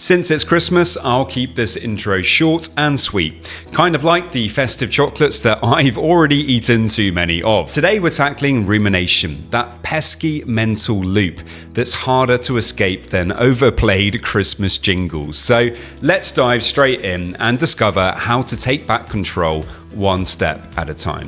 Since it's Christmas, I'll keep this intro short and sweet, kind of like the festive chocolates that I've already eaten too many of. Today we're tackling rumination, that pesky mental loop that's harder to escape than overplayed Christmas jingles. So let's dive straight in and discover how to take back control one step at a time.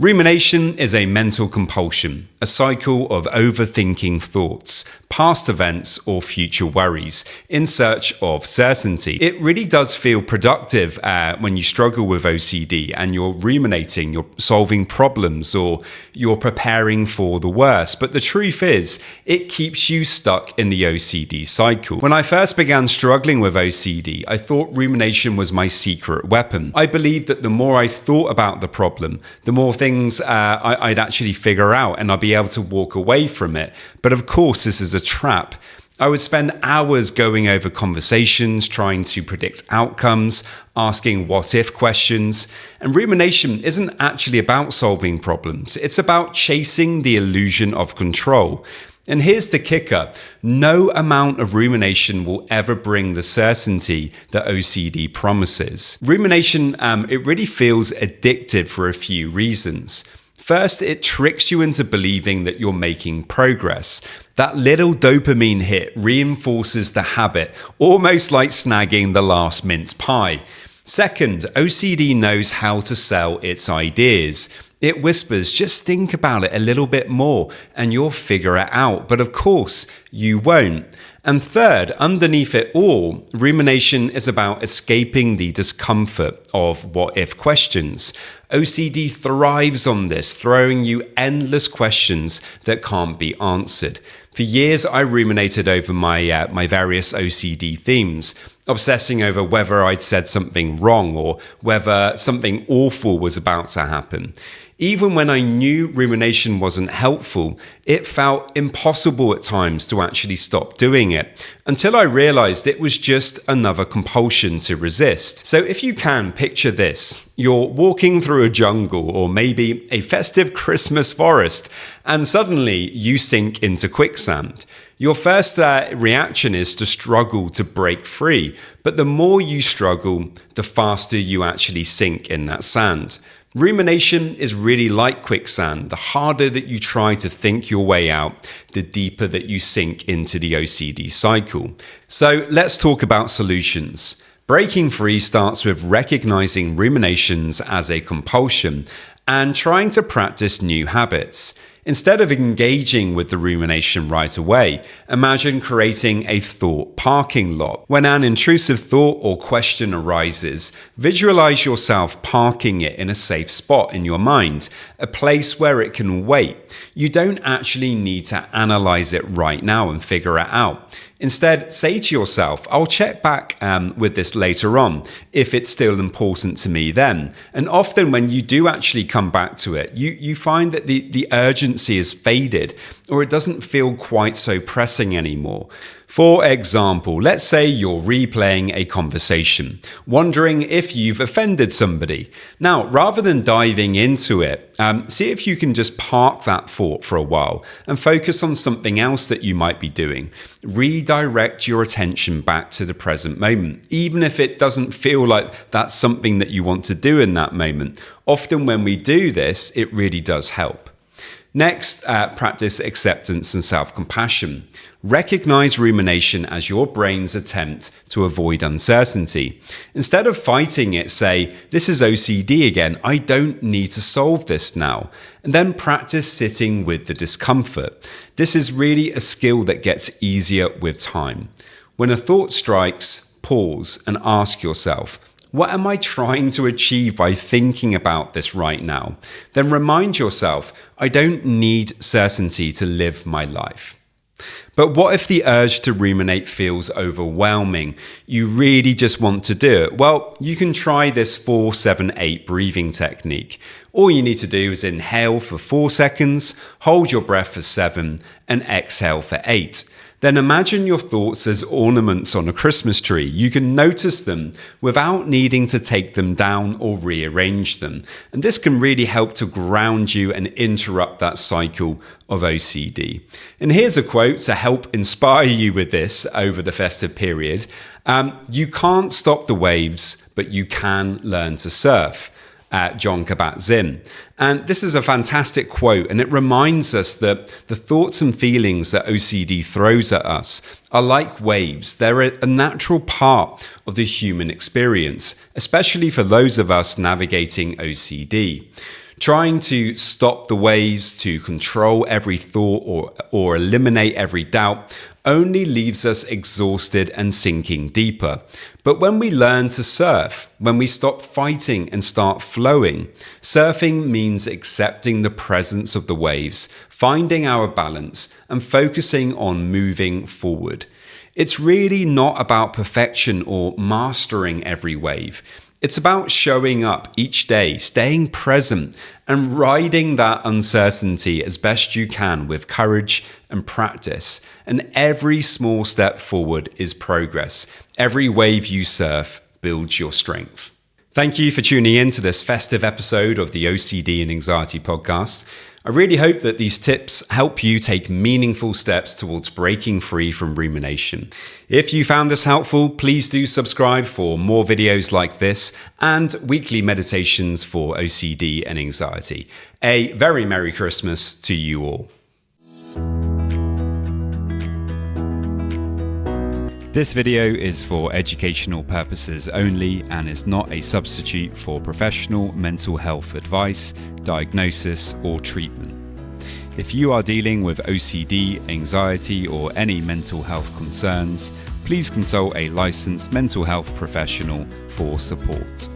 Rumination is a mental compulsion, a cycle of overthinking thoughts, past events or future worries in search of certainty. It really does feel productive when you struggle with OCD and you're ruminating, you're solving problems or you're preparing for the worst. But the truth is, it keeps you stuck in the OCD cycle. When I first began struggling with OCD, I thought rumination was my secret weapon. I believed that the more I thought about the problem, the more things I'd actually figure out and I'd be able to walk away from it. But of course, this is a trap. I would spend hours going over conversations, trying to predict outcomes, asking what-if questions. And rumination isn't actually about solving problems. It's about chasing the illusion of control. And here's the kicker. No amount of rumination will ever bring the certainty that OCD promises. Rumination, it really feels addictive for a few reasons. First, it tricks you into believing that you're making progress. That little dopamine hit reinforces the habit, almost like snagging the last mince pie. Second, OCD knows how to sell its ideas. It whispers, just think about it a little bit more and you'll figure it out. But of course, you won't. And third, underneath it all, rumination is about escaping the discomfort of what-if questions. OCD thrives on this, throwing you endless questions that can't be answered. For years, I ruminated over my various OCD themes, obsessing over whether I'd said something wrong or whether something awful was about to happen. Even when I knew rumination wasn't helpful, it felt impossible at times to actually stop doing it, until I realized it was just another compulsion to resist. So if you can, picture this. You're walking through a jungle or maybe a festive Christmas forest, and suddenly you sink into quicksand. Your first reaction is to struggle to break free, but the more you struggle, the faster you actually sink in that sand. Rumination is really like quicksand. The harder that you try to think your way out, the deeper that you sink into the OCD cycle. So let's talk about solutions. Breaking free starts with recognizing ruminations as a compulsion and trying to practice new habits. Instead of engaging with the rumination right away, imagine creating a thought parking lot. When an intrusive thought or question arises, visualize yourself parking it in a safe spot in your mind, a place where it can wait. You don't actually need to analyze it right now and figure it out. Instead, say to yourself, I'll check back with this later on, if it's still important to me then. And often when you do actually come back to it, you find that the urgency is faded, or it doesn't feel quite so pressing anymore. For example, let's say you're replaying a conversation, wondering if you've offended somebody. Now, rather than diving into it, see if you can just park that thought for a while and focus on something else that you might be doing. Redirect your attention back to the present moment, even if it doesn't feel like that's something that you want to do in that moment. Often when we do this, it really does help. Next, practice acceptance and self-compassion. Recognize rumination as your brain's attempt to avoid uncertainty. Instead of fighting it, say, this is OCD again, I don't need to solve this now. And then practice sitting with the discomfort. This is really a skill that gets easier with time. When a thought strikes, pause and ask yourself, what am I trying to achieve by thinking about this right now? Then remind yourself, I don't need certainty to live my life. But what if the urge to ruminate feels overwhelming? You really just want to do it? Well, you can try this 4-7-8 breathing technique. All you need to do is inhale for 4 seconds, hold your breath for 7, and exhale for 8. Then imagine your thoughts as ornaments on a Christmas tree. You can notice them without needing to take them down or rearrange them. And this can really help to ground you and interrupt that cycle of OCD. And here's a quote to help inspire you with this over the festive period. You can't stop the waves, but you can learn to surf. John Kabat-Zinn. And this is a fantastic quote, and it reminds us that the thoughts and feelings that OCD throws at us are like waves. They're a natural part of the human experience, especially for those of us navigating OCD. Trying to stop the waves, to control every thought or eliminate every doubt only leaves us exhausted and sinking deeper. But when we learn to surf, when we stop fighting and start flowing, surfing means accepting the presence of the waves, finding our balance, and focusing on moving forward. It's really not about perfection or mastering every wave. It's about showing up each day, staying present, and riding that uncertainty as best you can with courage and practice. And every small step forward is progress. Every wave you surf builds your strength. Thank you for tuning in to this festive episode of the OCD and Anxiety podcast. I really hope that these tips help you take meaningful steps towards breaking free from rumination. If you found this helpful, please do subscribe for more videos like this and weekly meditations for OCD and anxiety. A very Merry Christmas to you all. This video is for educational purposes only and is not a substitute for professional mental health advice, diagnosis, or treatment. If you are dealing with OCD, anxiety, or any mental health concerns, please consult a licensed mental health professional for support.